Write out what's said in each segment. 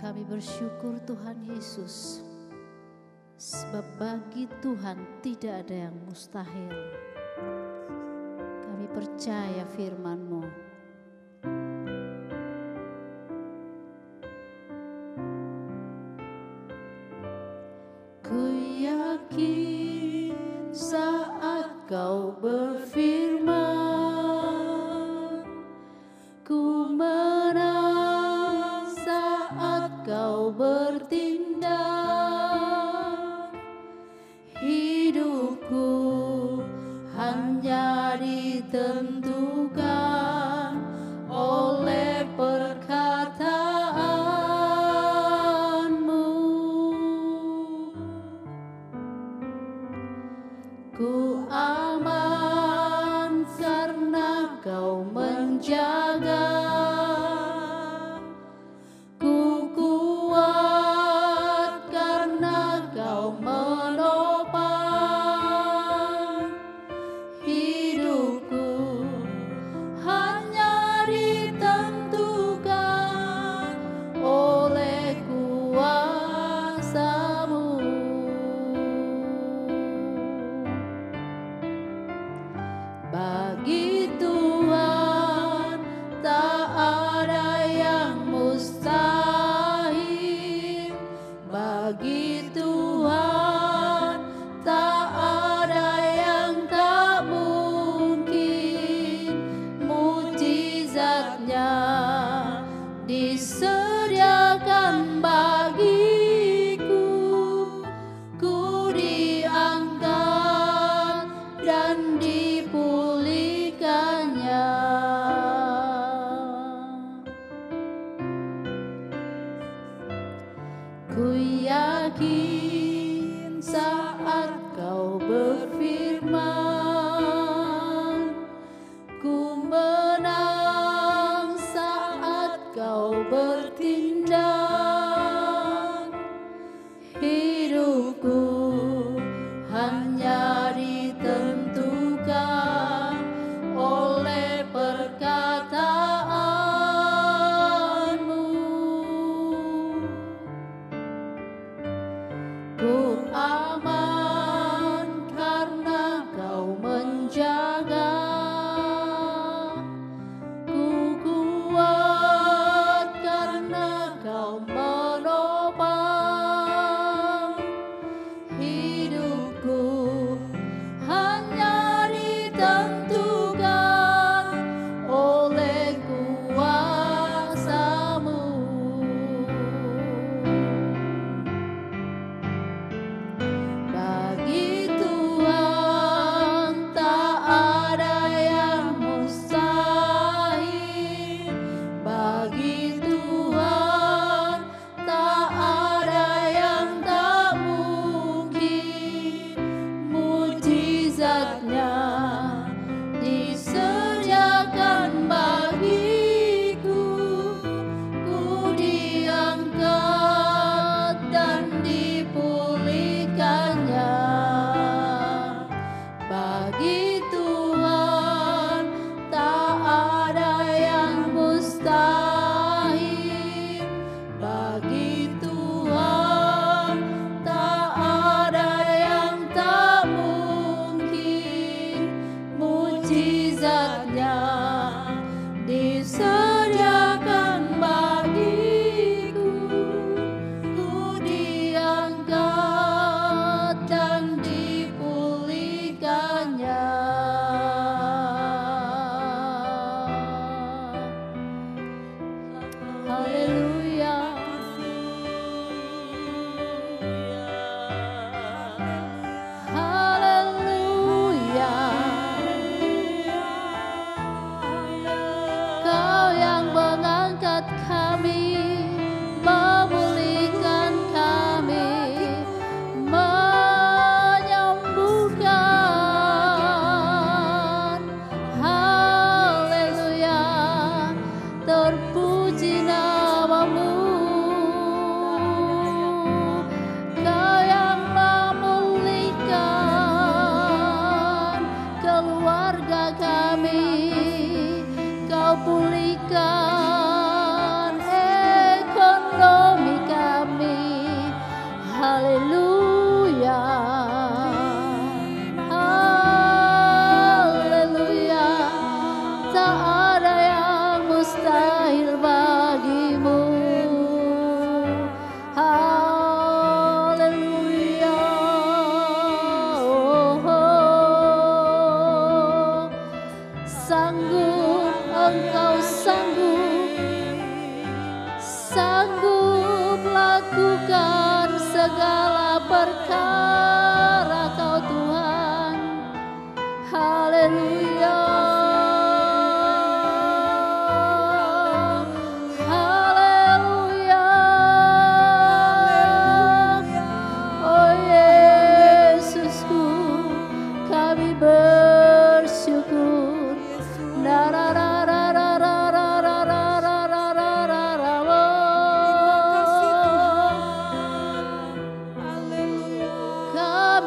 Kami bersyukur Tuhan Yesus, sebab bagi Tuhan tidak ada yang mustahil. Kami percaya firman-Mu. Ku yakin saat Kau berfirman, ku menang saat Kau bertindak. Hidupku hanya ditentukan oleh perkataan-Mu. Ku aman karena Kau menjaga. Ku kuat karena Kau menopang. Hidupku hanya ditentukan oleh kuasa-Mu.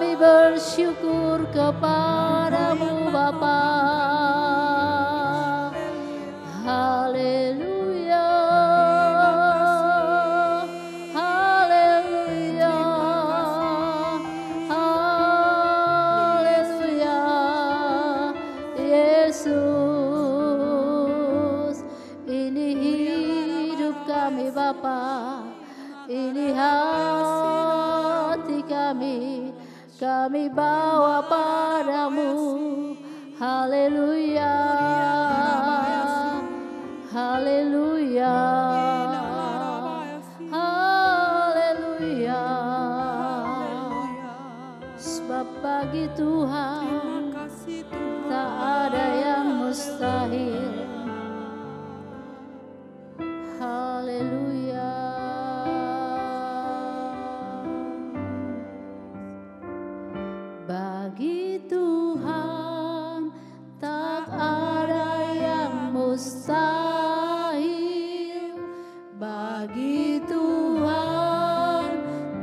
Kami bersyukur kepadamu Bapa. Haleluya, haleluya, haleluya. Yesus, ini hidup kami Bapa, ini hati kami bawa padamu. Haleluya, haleluya, haleluya. Sebab bagi Tuhan tak ada yang mustahil. Haleluya. Bagi Tuhan tak ada yang mustahil. Bagi Tuhan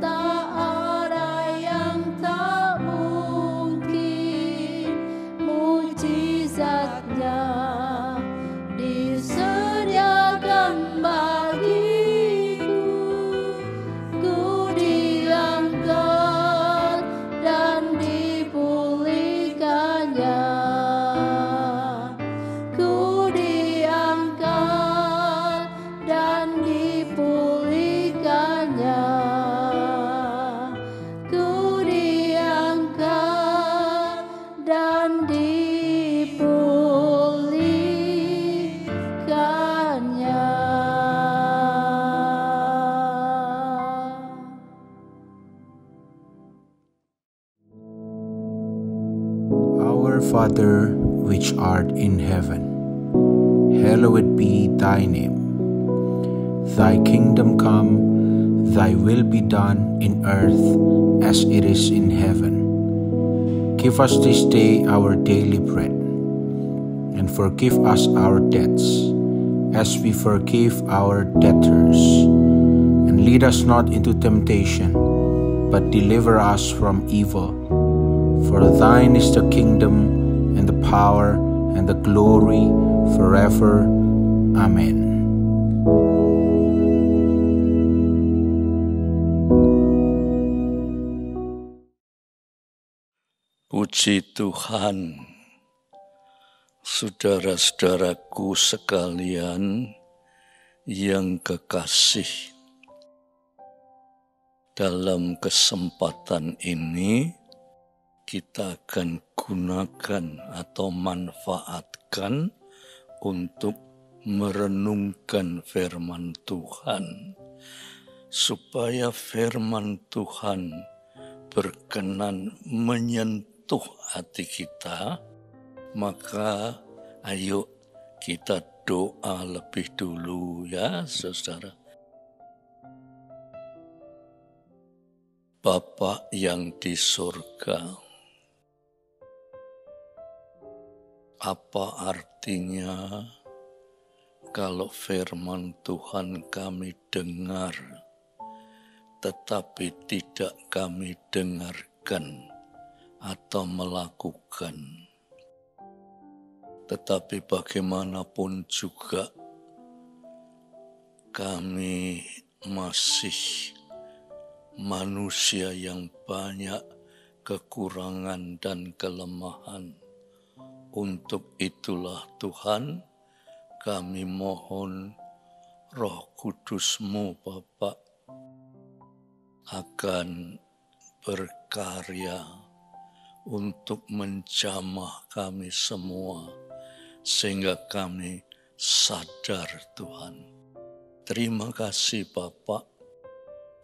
tak ada yang tak mungkin. Mujizatnya disediakan bagiku. Ku diangkat dan dipulihkannya. Ku diangkat dan dipulihkannya. Ku diangkat dan dipulihkannya. Our Father, which art in heaven, hallowed be thy name. Thy kingdom come, thy will be done in earth as it is in heaven. Give us this day our daily bread, and forgive us our debts, as we forgive our debtors. And lead us not into temptation, but deliver us from evil. For thine is the kingdom, and the power, and the glory, forever. Amen. Puji Tuhan, saudara-saudaraku sekalian yang kekasih. Dalam kesempatan ini, kita akan gunakan atau manfaatkan untuk merenungkan firman Tuhan, supaya firman Tuhan berkenan menyentuh hati kita. Maka ayo kita doa lebih dulu ya saudara. Bapa yang di surga, apa artinya kalau firman Tuhan kami dengar, tetapi tidak kami dengarkan atau melakukan? Tetapi bagaimanapun juga kami masih manusia yang banyak kekurangan dan kelemahan. Untuk itulah Tuhan, kami mohon Roh Kudus-Mu Bapa akan berkarya untuk menjamah kami semua, sehingga kami sadar Tuhan. Terima kasih Bapa,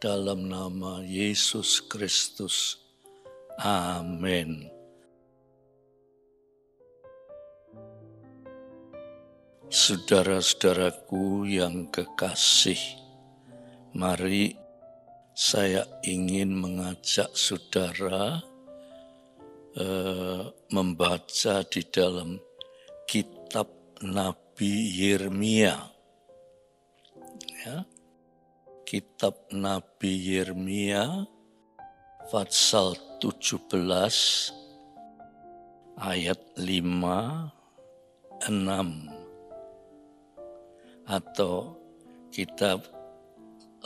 dalam nama Yesus Kristus. Amin. Saudara-saudaraku yang kekasih, mari saya ingin mengajak saudara membaca di dalam kitab Nabi Yeremia. Ya, kitab Nabi Yeremia pasal 17 ayat 5-6. Atau kita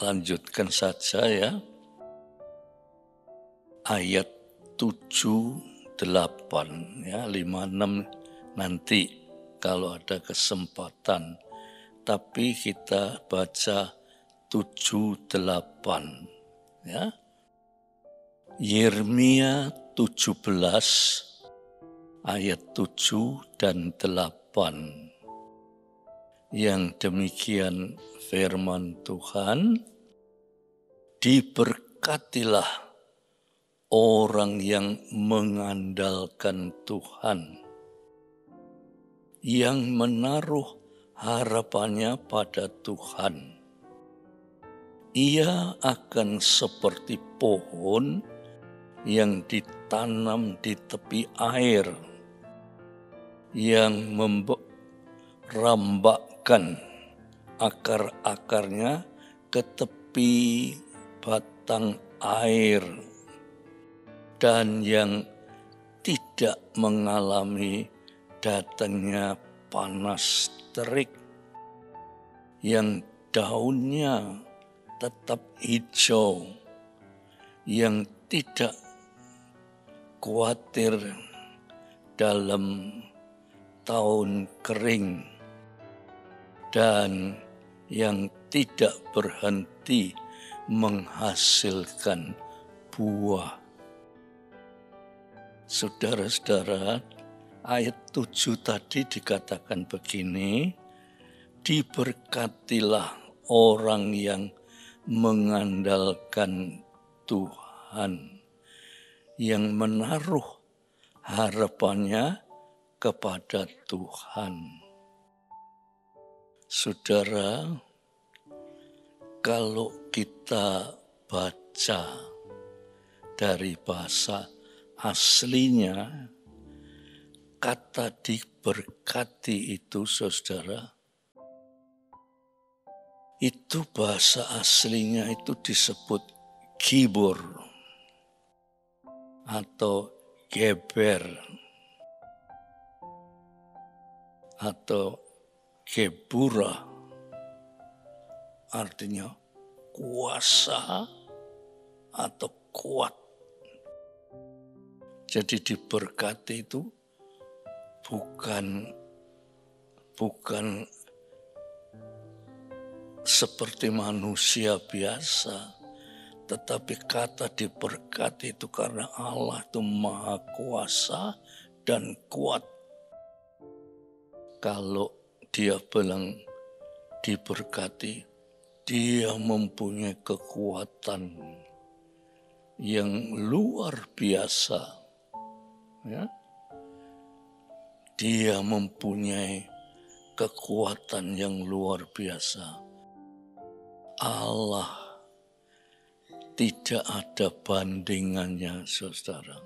lanjutkan saja ya. Ayat 7-8 ya, 5-6 nanti kalau ada kesempatan. Tapi kita baca 7-8 ya. Yeremia 17 ayat 7 dan 8. Yang demikian firman Tuhan, diberkatilah orang yang mengandalkan Tuhan, yang menaruh harapannya pada Tuhan. Ia akan seperti pohon yang ditanam di tepi air, yang merambakkan akar-akarnya ke tepi batang air, dan yang tidak mengalami datangnya panas terik, yang daunnya tetap hijau, yang tidak khawatir dalam tahun kering, dan yang tidak berhenti menghasilkan buah. Saudara-saudara, ayat 7 tadi dikatakan begini, diberkatilah orang yang mengandalkan Tuhan, yang menaruh harapannya kepada Tuhan. Saudara, kalau kita baca dari bahasa aslinya, kata diberkati itu, saudara, itu bahasa aslinya itu disebut gibor atau geber atau gebura, artinya kuasa atau kuat. Jadi diberkati itu bukan seperti manusia biasa, tetapi kata diberkati itu karena Allah itu maha kuasa dan kuat. Kalau dia bilang diberkati, dia mempunyai kekuatan yang luar biasa. Ya? Dia mempunyai kekuatan yang luar biasa. Allah tidak ada bandingannya, saudara.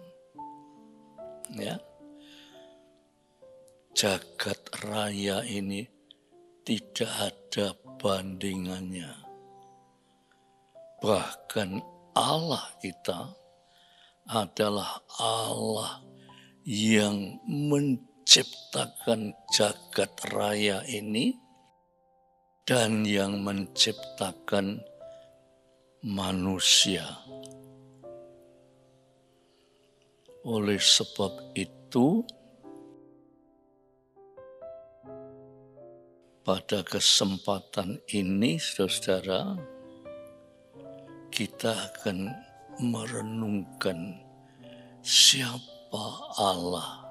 Ya, jagat raya ini tidak ada bandingannya. Bahkan Allah kita adalah Allah yang menciptakan jagat raya ini dan yang menciptakan manusia. Oleh sebab itu, pada kesempatan ini, saudara, kita akan merenungkan siapa Allah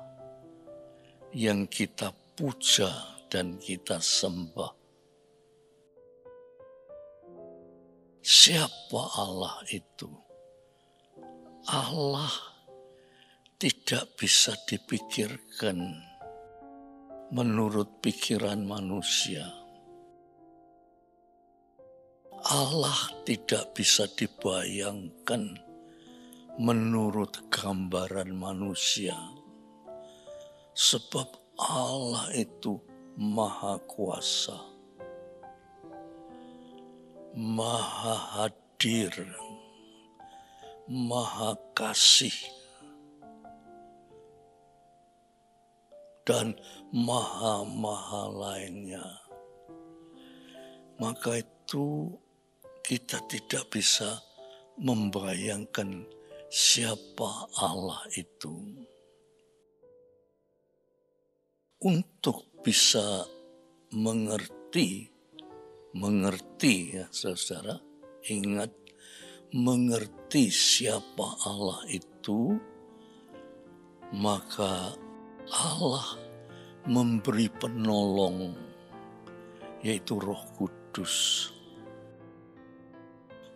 yang kita puja dan kita sembah. Siapa Allah itu? Allah tidak bisa dipikirkan menurut pikiran manusia. Allah tidak bisa dibayangkan menurut gambaran manusia. Sebab Allah itu maha kuasa, maha hadir, Maha Kasih dan maha-maha lainnya. Maka itu kita tidak bisa membayangkan siapa Allah itu. Untuk bisa mengerti ya saudara, ingat, mengerti siapa Allah itu, maka Allah memberi penolong, yaitu Roh Kudus.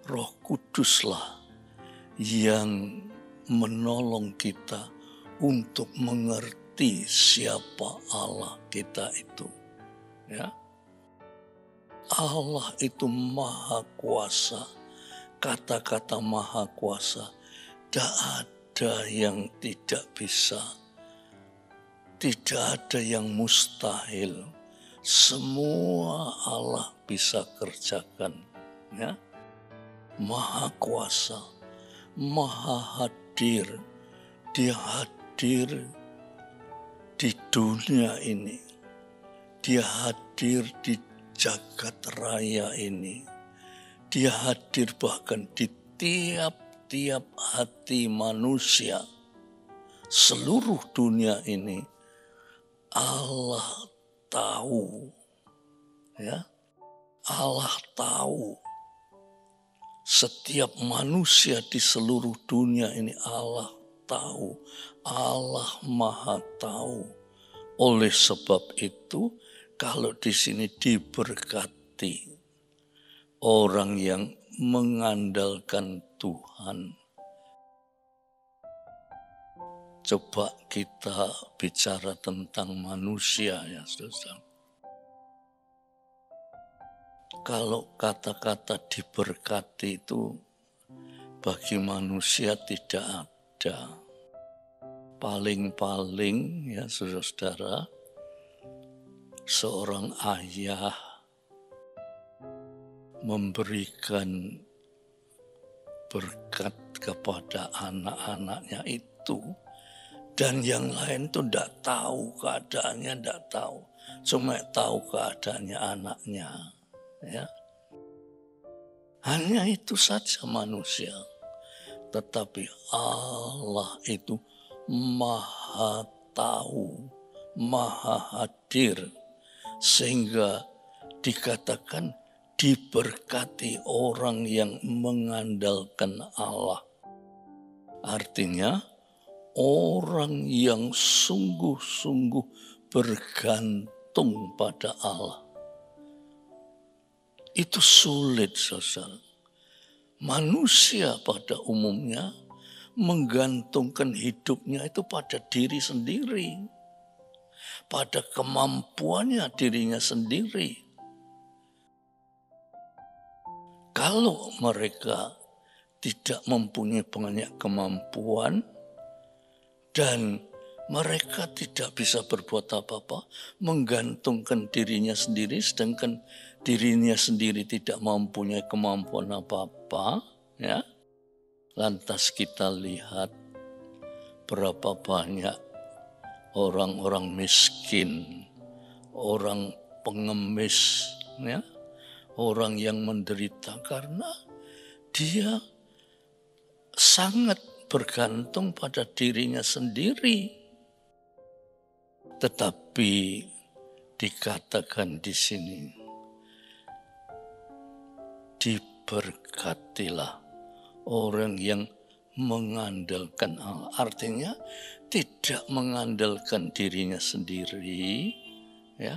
Roh Kuduslah yang menolong kita untuk mengerti siapa Allah kita itu. Ya. Allah itu maha kuasa. Kata-kata maha kuasa, tidak ada yang tidak bisa. Tidak ada yang mustahil. Semua Allah bisa kerjakan. Ya. Maha kuasa, maha hadir. Dia hadir di dunia ini. Dia hadir di jagat raya ini. Dia hadir bahkan di tiap-tiap hati manusia. Seluruh dunia ini Allah tahu. Ya. Allah tahu. Setiap manusia di seluruh dunia ini Allah tahu. Allah Maha tahu. Oleh sebab itu, kalau di sini diberkati orang yang mengandalkan Tuhan. Coba kita bicara tentang manusia ya saudara. Kalau kata-kata diberkati itu bagi manusia tidak ada. Paling-paling ya saudara, seorang ayah memberikan berkat kepada anak-anaknya itu, dan yang lain tuh tidak tahu keadaannya, tidak tahu, cuma tahu keadaannya anaknya. Ya. Hanya itu saja manusia. Tetapi Allah itu maha tahu, maha hadir, sehingga dikatakan diberkati orang yang mengandalkan Allah. Artinya orang yang sungguh-sungguh bergantung pada Allah. Itu sulit, saudara. Manusia pada umumnya menggantungkan hidupnya itu pada diri sendiri. Pada kemampuannya dirinya sendiri. Kalau mereka tidak mempunyai banyak kemampuan dan mereka tidak bisa berbuat apa-apa, menggantungkan dirinya sendiri, sedangkan dirinya sendiri tidak mempunyai kemampuan apa-apa, ya. Lantas kita lihat berapa banyak orang-orang miskin, orang pengemis, ya, orang yang menderita karena dia sangat bergantung pada dirinya sendiri. Tetapi dikatakan di sini, diberkatilah orang yang mengandalkan Allah. Artinya tidak mengandalkan dirinya sendiri, ya,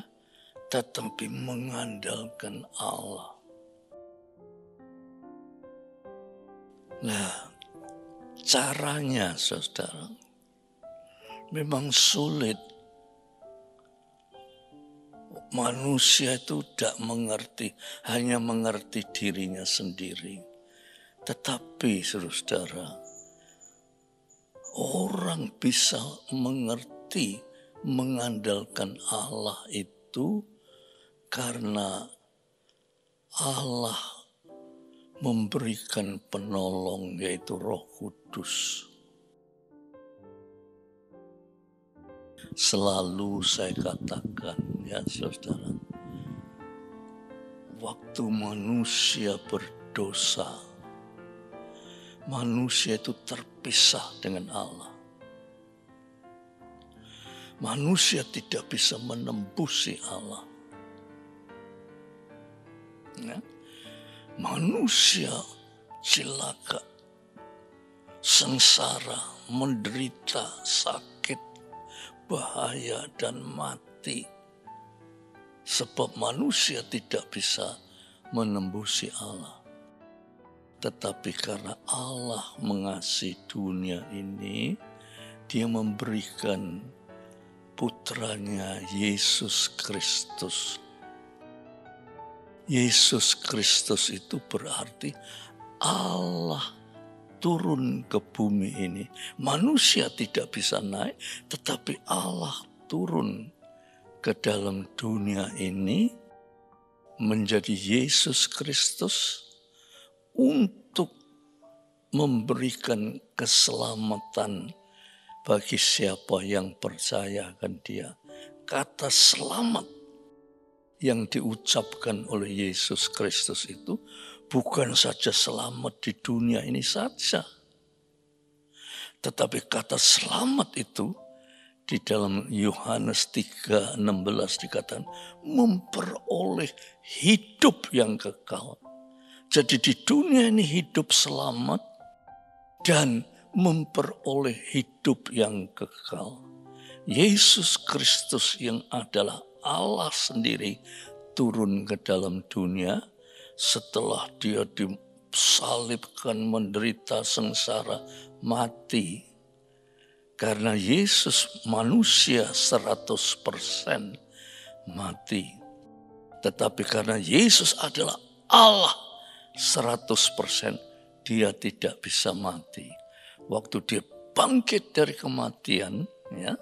tetapi mengandalkan Allah. Nah, caranya saudara memang sulit. Manusia itu tidak mengerti, hanya mengerti dirinya sendiri. Tetapi saudara, orang bisa mengerti, mengandalkan Allah itu karena Allah memberikan penolong, yaitu Roh Kudus. Selalu saya katakan, ya saudara, waktu manusia berdosa, manusia itu terpisah dengan Allah. Manusia tidak bisa menembusi Allah. Ya. Manusia celaka, sengsara, menderita, sakit, bahaya, dan mati. Sebab manusia tidak bisa menembusi Allah. Tetapi karena Allah mengasihi dunia ini, Dia memberikan putranya Yesus Kristus. Yesus Kristus itu berarti Allah turun ke bumi ini. Manusia tidak bisa naik, tetapi Allah turun ke dalam dunia ini menjadi Yesus Kristus untuk memberikan keselamatan bagi siapa yang percaya akan Dia. Kata selamat yang diucapkan oleh Yesus Kristus itu bukan saja selamat di dunia ini saja. Tetapi kata selamat itu di dalam Yohanes 3:16 dikatakan memperoleh hidup yang kekal. Jadi di dunia ini hidup selamat dan memperoleh hidup yang kekal. Yesus Kristus yang adalah Allah sendiri turun ke dalam dunia setelah Dia disalibkan, menderita, sengsara, mati. Karena Yesus manusia 100% mati. Tetapi karena Yesus adalah Allah 100%, Dia tidak bisa mati. Waktu Dia bangkit dari kematian, ya,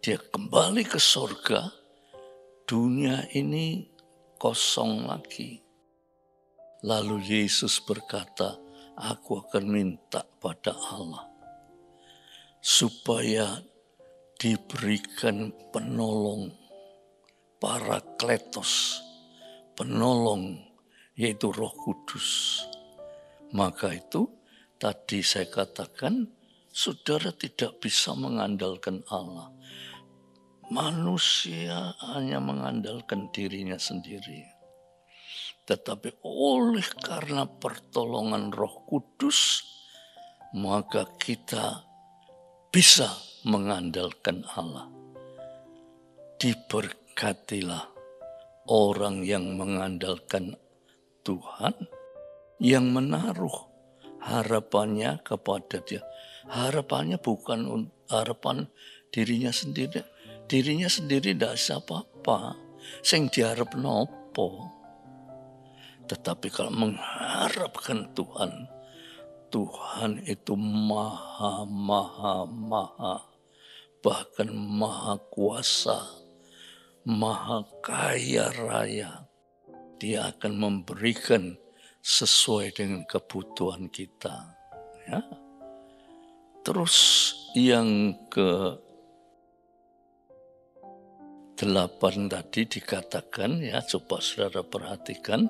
Dia kembali ke surga, dunia ini kosong lagi. Lalu Yesus berkata, aku akan minta pada Allah supaya diberikan penolong, Parakletos, penolong, yaitu Roh Kudus. Maka itu tadi saya katakan, saudara tidak bisa mengandalkan Allah. Manusia hanya mengandalkan dirinya sendiri. Tetapi oleh karena pertolongan Roh Kudus, maka kita bisa mengandalkan Allah. Diberkatilah orang yang mengandalkan Tuhan, yang menaruh harapannya kepada Dia. Harapannya bukan harapan dirinya sendiri. Dirinya sendiri tidak bisa apa-apa. Sing diharap nopo. Tetapi kalau mengharapkan Tuhan, Tuhan itu maha, bahkan maha kuasa, maha kaya raya. Dia akan memberikan sesuai dengan kebutuhan kita. Ya. Terus yang ke-8 tadi dikatakan, ya, coba saudara perhatikan,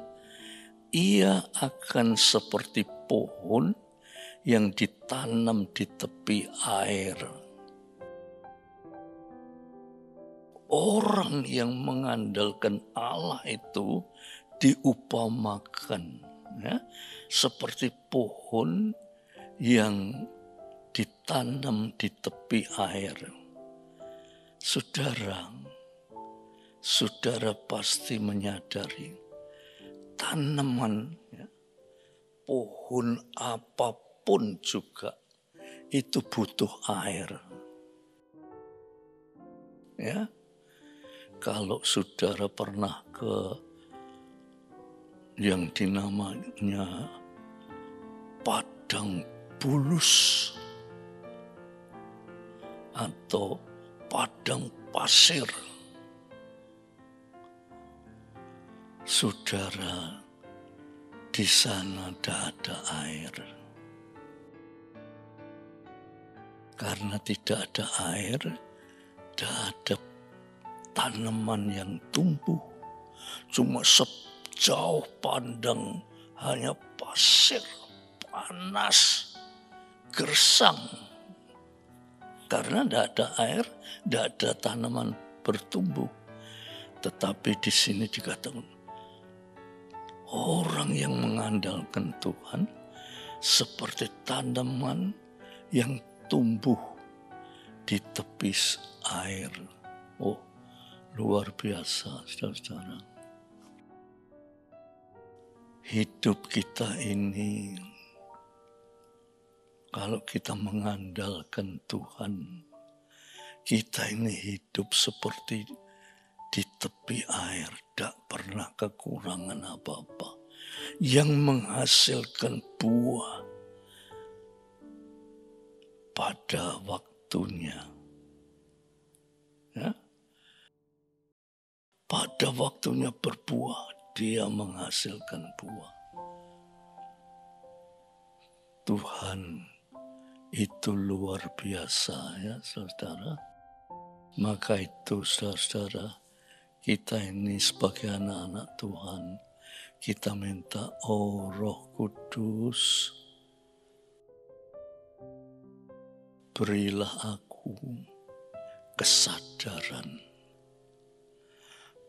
ia akan seperti pohon yang ditanam di tepi air. Orang yang mengandalkan Allah itu diupamakan, ya, seperti pohon yang ditanam di tepi air. Saudara pasti menyadari tanaman, ya, pohon apapun juga itu butuh air. Ya, kalau saudara pernah ke yang dinamanya padang bulus atau padang pasir, saudara di sana tidak ada air. Karena tidak ada air, tidak ada tanaman yang tumbuh. Cuma sejauh pandang hanya pasir, panas, gersang. Karena tidak ada air, tidak ada tanaman bertumbuh. Tetapi di sini dikatakan, orang yang mengandalkan Tuhan seperti tanaman yang tumbuh di tepi air. Oh, luar biasa, saudara-saudara. Hidup kita ini, kalau kita mengandalkan Tuhan, kita ini hidup seperti di tepi air, tidak pernah kekurangan apa-apa, yang menghasilkan buah pada waktunya. Ya? Pada waktunya berbuah, dia menghasilkan buah. Tuhan itu luar biasa, ya saudara. Maka itu saudara, kita ini sebagai anak-anak Tuhan, kita minta, oh Roh Kudus, berilah aku kesadaran,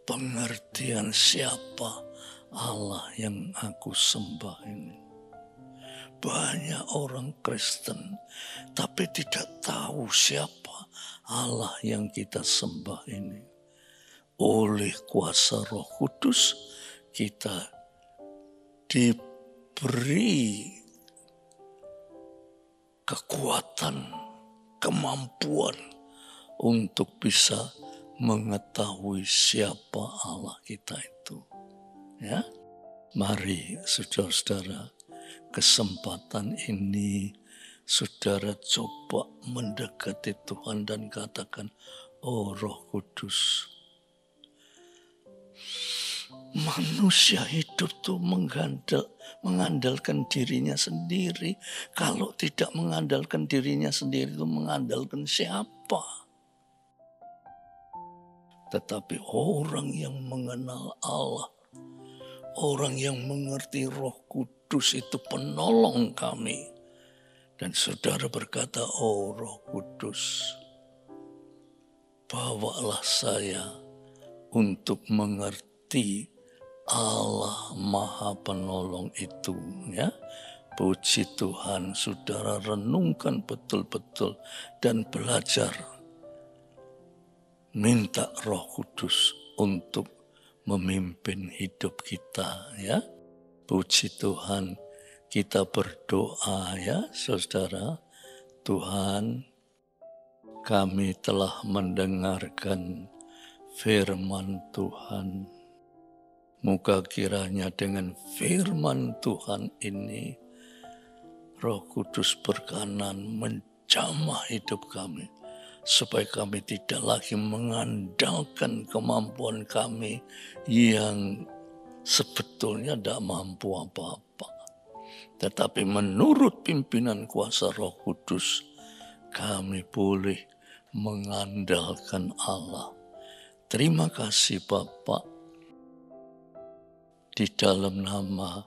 pengertian siapa Allah yang aku sembah ini. Banyak orang Kristen tapi tidak tahu siapa Allah yang kita sembah ini. Oleh kuasa Roh Kudus kita diberi kekuatan, kemampuan untuk bisa mengetahui siapa Allah kita itu. Ya, mari saudara-saudara, kesempatan ini saudara coba mendekati Tuhan dan katakan, oh Roh Kudus, manusia hidup tuh mengandalkan dirinya sendiri. Kalau tidak mengandalkan dirinya sendiri itu mengandalkan siapa? Tetapi orang yang mengenal Allah, orang yang mengerti Roh Kudus itu penolong kami. Dan saudara berkata, oh Roh Kudus, bawalah saya untuk mengerti Allah Maha Penolong itu, ya. Puji Tuhan, saudara renungkan betul-betul dan belajar. Minta Roh Kudus untuk memimpin hidup kita, ya. Puji Tuhan, kita berdoa, ya saudara. Tuhan, kami telah mendengarkan firman Tuhan. Moga kiranya dengan firman Tuhan ini, Roh Kudus berkenan menjamah hidup kami, supaya kami tidak lagi mengandalkan kemampuan kami yang sebetulnya tidak mampu apa-apa. Tetapi menurut pimpinan kuasa Roh Kudus, kami boleh mengandalkan Allah. Terima kasih Bapak. Di dalam nama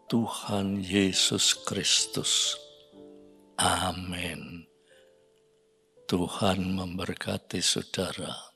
Tuhan Yesus Kristus. Amin. Tuhan memberkati saudara.